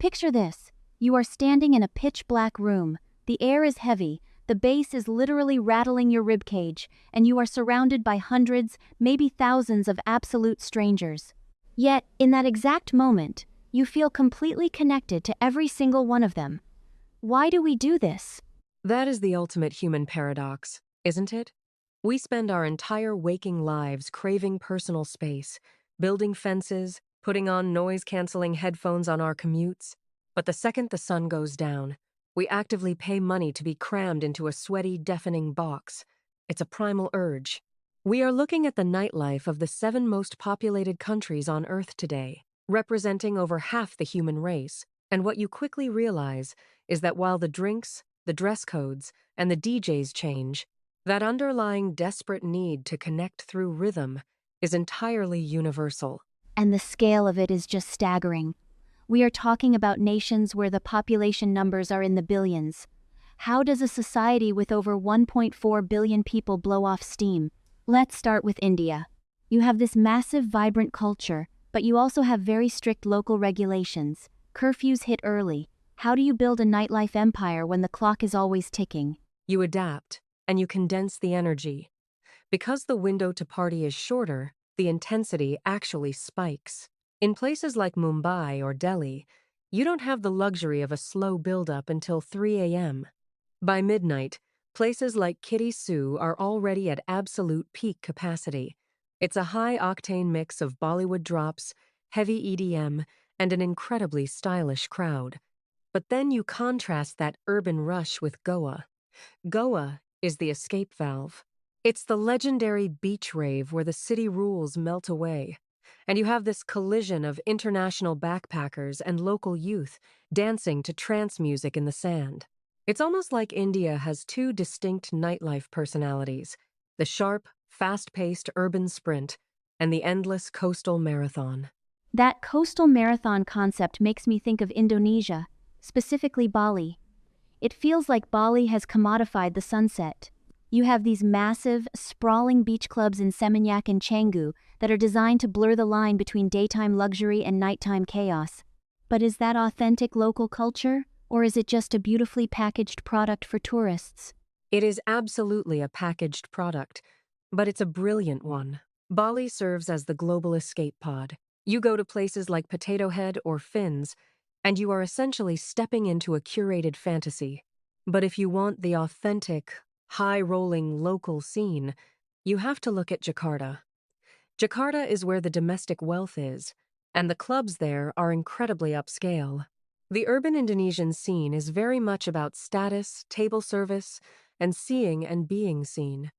Picture this. You are standing in a pitch-black room. The air is heavy, the bass is literally rattling your ribcage, and you are surrounded by hundreds, maybe thousands of absolute strangers. Yet, in that exact moment, you feel completely connected to every single one of them. Why do we do this? That is the ultimate human paradox, isn't it? We spend our entire waking lives craving personal space, building fences, putting on noise-canceling headphones on our commutes. But the second the sun goes down, we actively pay money to be crammed into a sweaty, deafening box. It's a primal urge. We are looking at the nightlife of the 7 most populated countries on Earth today, representing over half the human race. And what you quickly realize is that while the drinks, the dress codes, and the DJs change, that underlying desperate need to connect through rhythm is entirely universal. And the scale of it is just staggering. We are talking about nations where the population numbers are in the billions. How does a society with over 1.4 billion people blow off steam? Let's start with India. You have this massive, vibrant culture, but you also have very strict local regulations. Curfews hit early. How do you build a nightlife empire when the clock is always ticking? You adapt, and you condense the energy. Because the window to party is shorter, the intensity actually spikes. In places like Mumbai or Delhi, you don't have the luxury of a slow build-up until 3 a.m. By midnight, places like Kitty Sue are already at absolute peak capacity. It's a high-octane mix of Bollywood drops, heavy EDM, and an incredibly stylish crowd. But then you contrast that urban rush with Goa. Goa is the escape valve. It's the legendary beach rave where the city rules melt away. And you have this collision of international backpackers and local youth dancing to trance music in the sand. It's almost like India has 2 distinct nightlife personalities: the sharp, fast-paced urban sprint and the endless coastal marathon. That coastal marathon concept makes me think of Indonesia, specifically Bali. It feels like Bali has commodified the sunset. You have these massive, sprawling beach clubs in Seminyak and Canggu that are designed to blur the line between daytime luxury and nighttime chaos. But is that authentic local culture, or is it just a beautifully packaged product for tourists? It is absolutely a packaged product, but it's a brilliant one. Bali serves as the global escape pod. You go to places like Potato Head or Fins, and you are essentially stepping into a curated fantasy. But if you want the authentic, high-rolling local scene, you have to look at Jakarta. Jakarta is where the domestic wealth is, and the clubs there are incredibly upscale. The urban Indonesian scene is very much about status, table service, and seeing and being seen.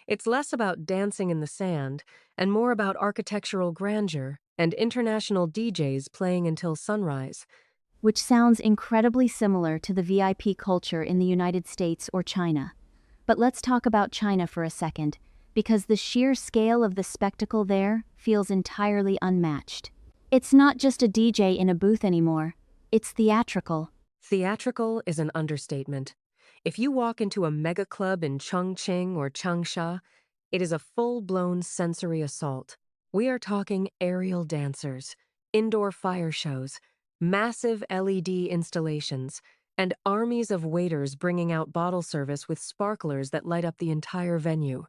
It's less about dancing in the sand and more about architectural grandeur and international DJs playing until sunrise. Which sounds incredibly similar to the VIP culture in the United States or China. But let's talk about China for a second, because the sheer scale of the spectacle there feels entirely unmatched. It's not just a DJ in a booth anymore. It's theatrical. Theatrical is an understatement. If you walk into a mega club in Chongqing or Changsha, it is a full-blown sensory assault. We are talking aerial dancers, indoor fire shows, massive LED installations, and armies of waiters bringing out bottle service with sparklers that light up the entire venue.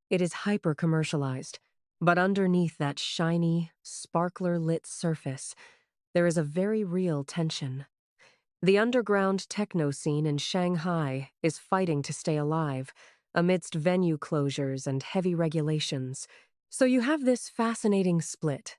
It is hyper-commercialized, but underneath that shiny, sparkler-lit surface, there is a very real tension. The underground techno scene in Shanghai is fighting to stay alive, amidst venue closures and heavy regulations. So you have this fascinating split.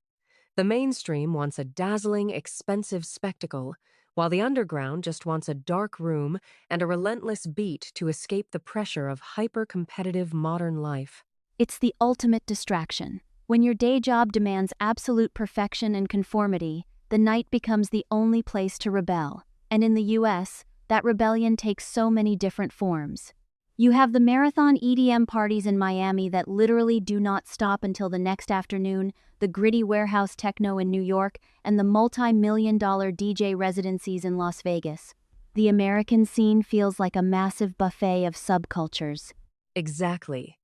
The mainstream wants a dazzling, expensive spectacle, while the underground just wants a dark room and a relentless beat to escape the pressure of hyper-competitive modern life. It's the ultimate distraction. When your day job demands absolute perfection and conformity, the night becomes the only place to rebel. And in the US, that rebellion takes so many different forms. You have the marathon EDM parties in Miami that literally do not stop until the next afternoon, the gritty warehouse techno in New York, and the multi-million-dollar DJ residencies in Las Vegas. The American scene feels like a massive buffet of subcultures. Exactly.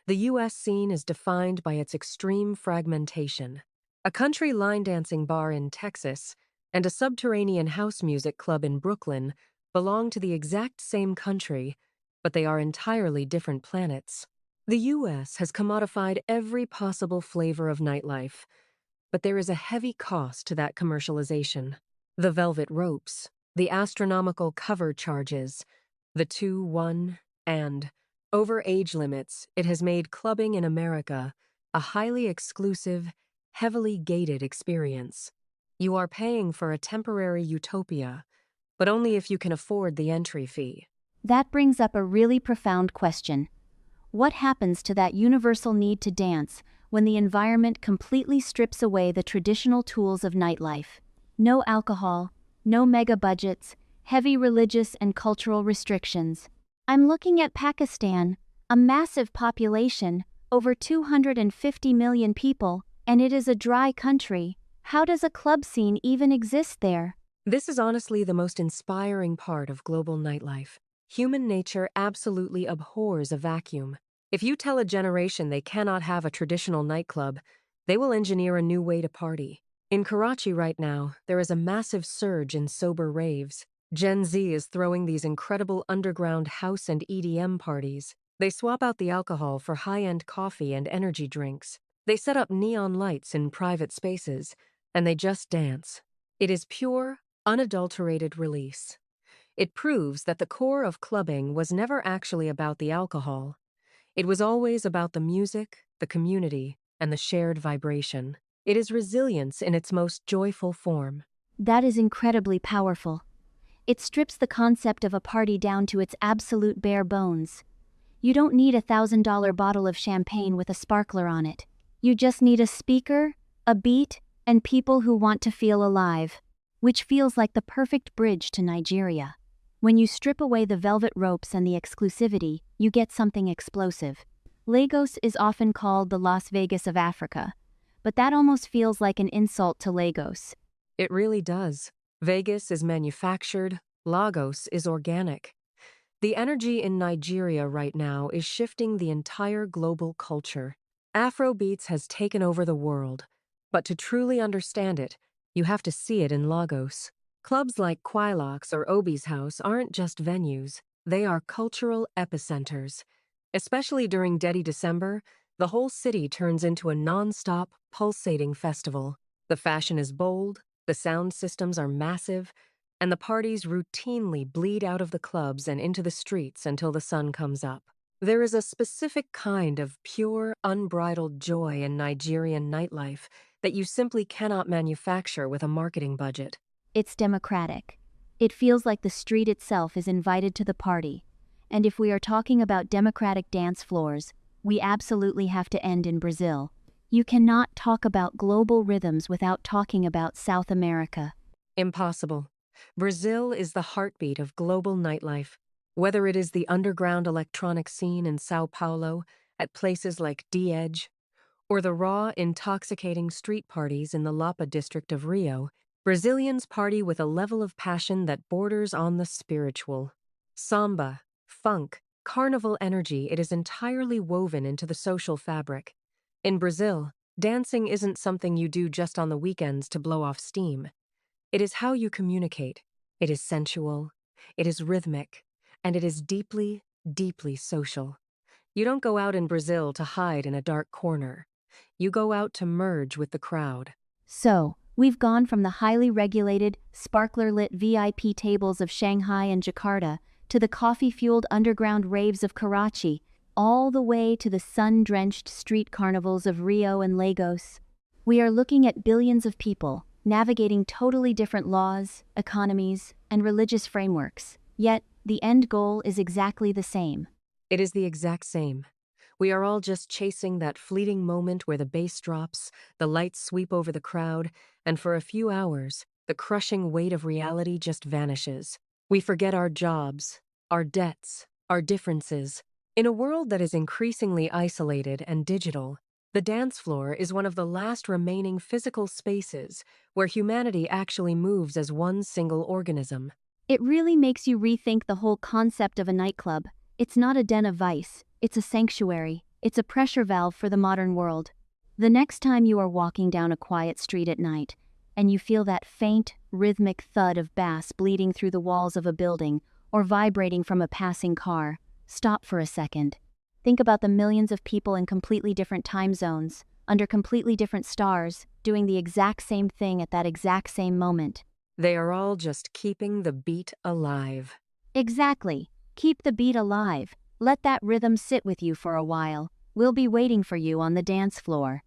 The US scene is defined by its extreme fragmentation. A country line dancing bar in Texas and a subterranean house music club in Brooklyn belong to the exact same country, but they are entirely different planets. The US has commodified every possible flavor of nightlife, but there is a heavy cost to that commercialization. The velvet ropes, the astronomical cover charges, the 2, 1, and over age limits, it has made clubbing in America a highly exclusive, heavily gated experience. You are paying for a temporary utopia, but only if you can afford the entry fee. That brings up a really profound question. What happens to that universal need to dance when the environment completely strips away the traditional tools of nightlife? No alcohol, no mega budgets, heavy religious and cultural restrictions. I'm looking at Pakistan, a massive population, over 250 million people, and it is a dry country. How does a club scene even exist there? This is honestly the most inspiring part of global nightlife. Human nature absolutely abhors a vacuum. If you tell a generation they cannot have a traditional nightclub, they will engineer a new way to party. In Karachi right now, there is a massive surge in sober raves. Gen Z is throwing these incredible underground house and EDM parties. They swap out the alcohol for high-end coffee and energy drinks. They set up neon lights in private spaces, and they just dance. It is pure, unadulterated release. It proves that the core of clubbing was never actually about the alcohol. It was always about the music, the community, and the shared vibration. It is resilience in its most joyful form. That is incredibly powerful. It strips the concept of a party down to its absolute bare bones. You don't need $1,000 bottle of champagne with a sparkler on it. You just need a speaker, a beat, and people who want to feel alive, which feels like the perfect bridge to Nigeria. When you strip away the velvet ropes and the exclusivity, you get something explosive. Lagos is often called the Las Vegas of Africa, but that almost feels like an insult to Lagos. It really does. Vegas is manufactured, Lagos is organic. The energy in Nigeria right now is shifting the entire global culture. Afrobeats has taken over the world, but to truly understand it, you have to see it in Lagos. Clubs like Quilox or Obi's House aren't just venues, they are cultural epicenters. Especially during Dedi December, the whole city turns into a non-stop, pulsating festival. The fashion is bold, the sound systems are massive, and the parties routinely bleed out of the clubs and into the streets until the sun comes up. There is a specific kind of pure, unbridled joy in Nigerian nightlife that you simply cannot manufacture with a marketing budget. It's democratic. It feels like the street itself is invited to the party. And if we are talking about democratic dance floors, we absolutely have to end in Brazil. You cannot talk about global rhythms without talking about South America. Impossible. Brazil is the heartbeat of global nightlife. Whether it is the underground electronic scene in Sao Paulo, at places like D-Edge, or the raw, intoxicating street parties in the Lapa district of Rio, Brazilians party with a level of passion that borders on the spiritual. Samba, funk, carnival energy, it is entirely woven into the social fabric. In Brazil, dancing isn't something you do just on the weekends to blow off steam. It is how you communicate. It is sensual, it is rhythmic, and it is deeply, deeply social. You don't go out in Brazil to hide in a dark corner. You go out to merge with the crowd. So, we've gone from the highly regulated, sparkler-lit VIP tables of Shanghai and Jakarta to the coffee-fueled underground raves of Karachi, all the way to the sun-drenched street carnivals of Rio and Lagos. We are looking at billions of people, navigating totally different laws, economies, and religious frameworks. Yet, the end goal is exactly the same. It is the exact same. We are all just chasing that fleeting moment where the bass drops, the lights sweep over the crowd, and for a few hours, the crushing weight of reality just vanishes. We forget our jobs, our debts, our differences. In a world that is increasingly isolated and digital, the dance floor is one of the last remaining physical spaces where humanity actually moves as one single organism. It really makes you rethink the whole concept of a nightclub. It's not a den of vice, it's a sanctuary, it's a pressure valve for the modern world. The next time you are walking down a quiet street at night, and you feel that faint, rhythmic thud of bass bleeding through the walls of a building or vibrating from a passing car, stop for a second. Think about the millions of people in completely different time zones, under completely different stars, doing the exact same thing at that exact same moment. They are all just keeping the beat alive. Exactly. Keep the beat alive. Let that rhythm sit with you for a while. We'll be waiting for you on the dance floor.